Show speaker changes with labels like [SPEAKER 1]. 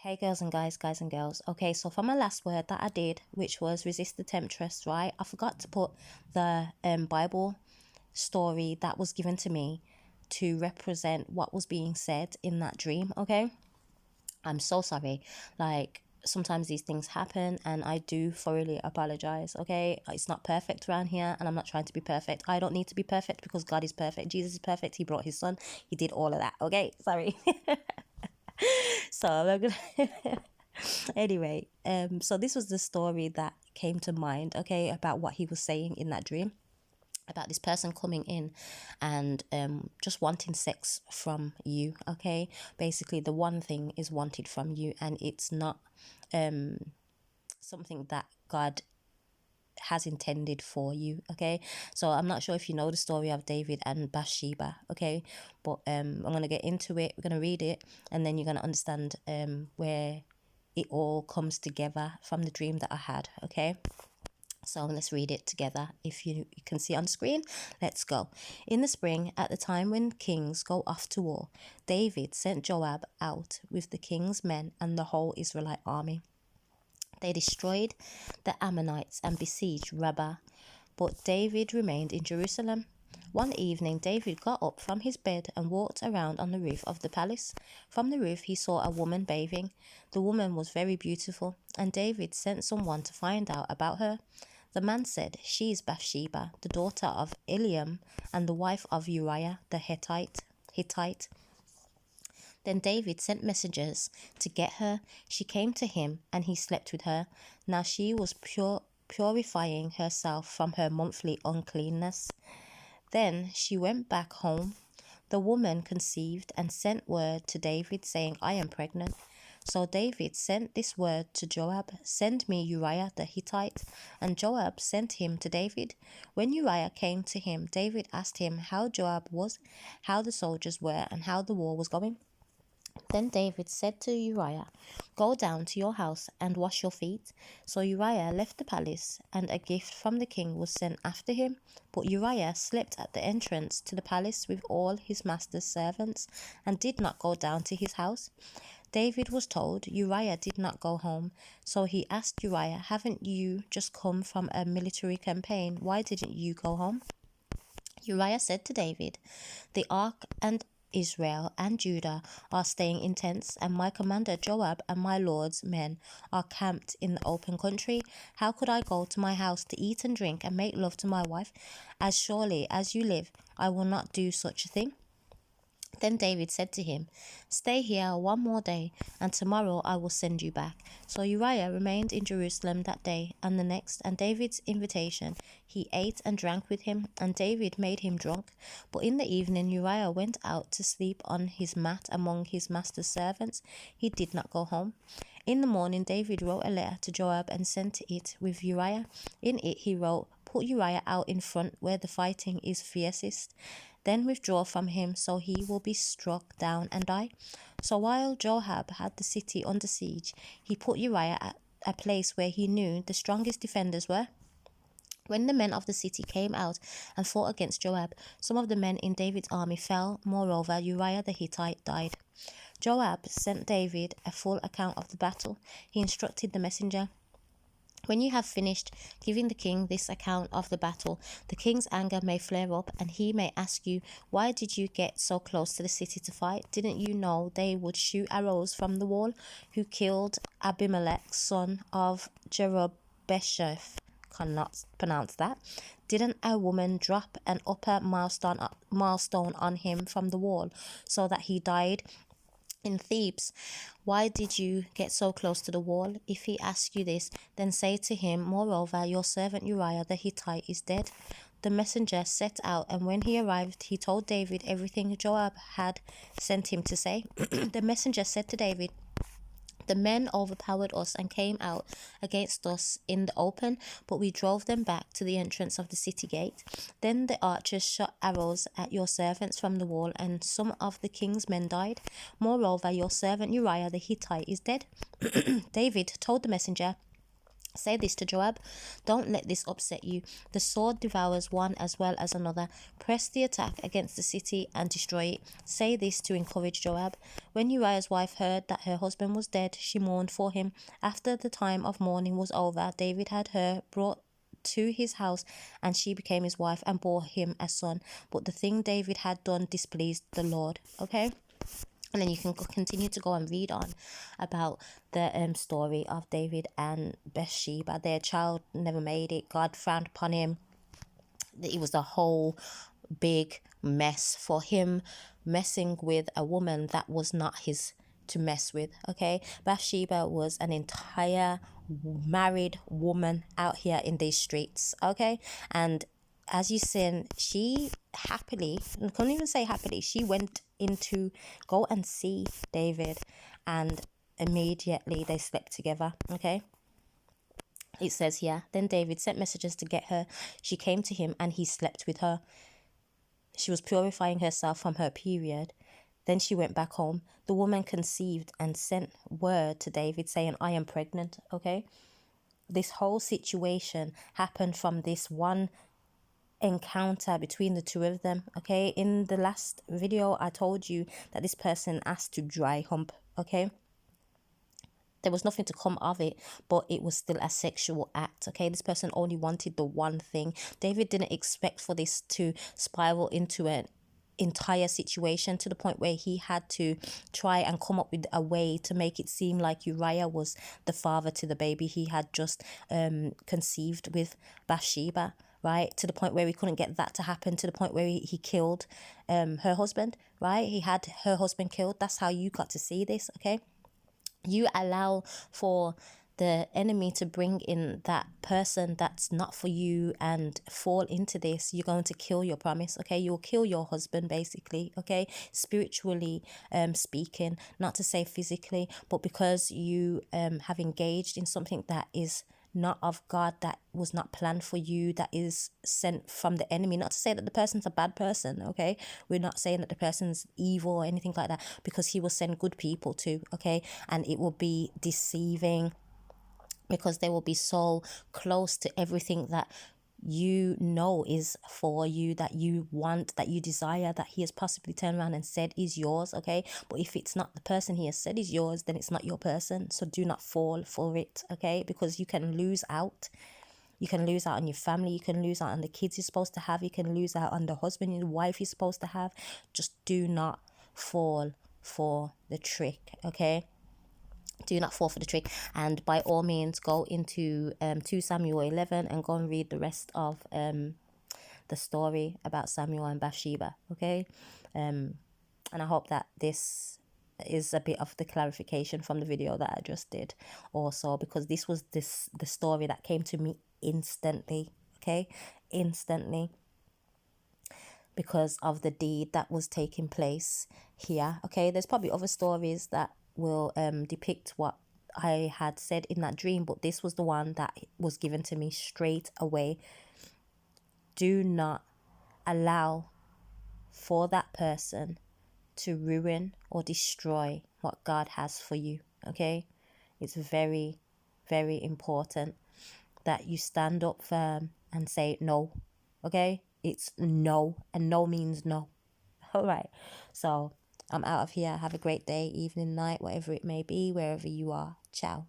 [SPEAKER 1] Hey girls and guys and girls. Okay, so for my last word that I did, which was resist the temptress, right? I forgot to put the Bible story that was given to me to represent what was being said in that dream, okay? I'm so sorry. Like, sometimes these things happen and I do thoroughly apologize, okay? It's not perfect around here and I'm not trying to be perfect. I don't need to be perfect because God is perfect. Jesus is perfect. He brought his son. He did all of that, okay? Sorry. So I'm gonna anyway, so this was the story that came to mind, okay, about what he was saying in that dream about this person coming in and just wanting sex from you, okay? Basically, the one thing is wanted from you, and it's not something that God has intended for you, okay? So I'm not sure if you know the story of David and Bathsheba, okay? But I'm gonna get into it. We're gonna read it, and then you're gonna understand where it all comes together from the dream that I had, okay? So let's read it together. If you can see on screen, let's go. In the spring, at the time when kings go off to war, David sent Joab out with the king's men and the whole Israelite army. They destroyed the Ammonites and besieged Rabbah, but David remained in Jerusalem. One evening, David got up from his bed and walked around on the roof of the palace. From the roof, he saw a woman bathing. The woman was very beautiful, and David sent someone to find out about her. The man said, "She is Bathsheba, the daughter of Eliam, and the wife of Uriah the Hittite." Then David sent messengers to get her. She came to him, and he slept with her. Now she was purifying herself from her monthly uncleanness. Then she went back home. The woman conceived and sent word to David, saying, "I am pregnant." So David sent this word to Joab, "Send me Uriah the Hittite." And Joab sent him to David. When Uriah came to him, David asked him how Joab was, how the soldiers were, and how the war was going. Then David said to Uriah, "Go down to your house and wash your feet." So Uriah left the palace, and a gift from the king was sent after him. But Uriah slept at the entrance to the palace with all his master's servants, and did not go down to his house. David was told Uriah did not go home, so he asked Uriah, "Haven't you just come from a military campaign? Why didn't you go home?" Uriah said to David, "The ark and Israel and Judah are staying in tents, and my commander Joab and my lord's men are camped in the open country. How could I go to my house to eat and drink and make love to my wife? As surely as you live, I will not do such a thing." Then David said to him, "Stay here one more day, and tomorrow I will send you back." So Uriah remained in Jerusalem that day and the next, and David's invitation. He ate and drank with him, and David made him drunk. But in the evening Uriah went out to sleep on his mat among his master's servants. He did not go home. In the morning David wrote a letter to Joab and sent it with Uriah. In it he wrote, "Put Uriah out in front where the fighting is fiercest. Then withdraw from him, so he will be struck down and die." So while Joab had the city under siege, he put Uriah at a place where he knew the strongest defenders were. When the men of the city came out and fought against Joab, some of the men in David's army fell. Moreover, Uriah the Hittite died. Joab sent David a full account of the battle. He instructed the messenger, "When you have finished giving the king this account of the battle, the king's anger may flare up, and he may ask you, 'Why did you get so close to the city to fight? Didn't you know they would shoot arrows from the wall? Who killed Abimelech, son of Jerubbesheth?'" Cannot pronounce that. "Didn't a woman drop an upper milestone on him from the wall, so that he died in Thebes? Why did you get so close to the wall? If he asks you this, then say to him, 'Moreover, your servant Uriah the Hittite is dead.'" The messenger set out, and when he arrived, he told David everything Joab had sent him to say. The messenger said to David, "The men overpowered us and came out against us in the open, but we drove them back to the entrance of the city gate. Then the archers shot arrows at your servants from the wall, and some of the king's men died. Moreover, your servant Uriah the Hittite is dead." David told the messenger, Say this to Joab: don't let this upset you. The sword devours one as well as another. Press the attack against the city and destroy it. Say this to encourage Joab: when Uriah's wife heard that her husband was dead, she mourned for him. After the time of mourning was over, David had her brought to his house, and she became his wife and bore him a son. But the thing David had done displeased the Lord. Okay? And then you can continue to go and read on about the story of David and Bathsheba. Their child never made it. God frowned upon him. It was a whole big mess for him, messing with a woman that was not his to mess with. Okay, Bathsheba was an entire married woman out here in these streets. Okay, and as you seen, she happily, I couldn't even say happily, she went in to go and see David, and immediately they slept together. Okay, it says here, then David sent messengers to get her. She came to him and he slept with her. She was purifying herself from her period. Then she went back home. The woman conceived and sent word to David saying, I am pregnant. Okay, this whole situation happened from this one encounter between the two of them. Okay, in the last video I told you that this person asked to dry hump. Okay, there was nothing to come of it, but it was still a sexual act. Okay, this person only wanted the one thing. David didn't expect for this to spiral into an entire situation to the point where he had to try and come up with a way to make it seem like Uriah was the father to the baby he had just conceived with Bathsheba, right? To the point where he couldn't get that to happen, to the point where he killed her husband, right? He had her husband killed. That's how you got to see this. Okay, you allow for the enemy to bring in that person that's not for you and fall into this, you're going to kill your promise. Okay, you'll kill your husband basically. Okay, spiritually speaking, not to say physically, but because you have engaged in something that is not of God, that was not planned for you, that is sent from the enemy. Not to say that the person's a bad person, okay? We're not saying that the person's evil or anything like that, because he will send good people too, okay? And it will be deceiving, because they will be so close to everything that you know is for you, that you want, that you desire, that he has possibly turned around and said is yours. Okay, but if it's not the person he has said is yours, then it's not your person. So do not fall for it. Okay, because you can lose out. You can lose out on your family. You can lose out on the kids you're supposed to have. You can lose out on the husband and the wife you're supposed to have. Just do not fall for the trick. Okay, do not fall for the trick. And by all means, go into 2 Samuel 11 and go and read the rest of the story about Samuel and Bathsheba. Okay, and I hope that this is a bit of the clarification from the video that I just did also, because this was the story that came to me instantly. Okay, instantly, because of the deed that was taking place here. Okay, there's probably other stories that will depict what I had said in that dream, but this was the one that was given to me straight away. Do not allow for that person to ruin or destroy what God has for you. Okay, it's very, very important that you stand up firm and say no. Okay, it's no, and no means no. All right, so I'm out of here. Have a great day, evening, night, whatever it may be, wherever you are. Ciao.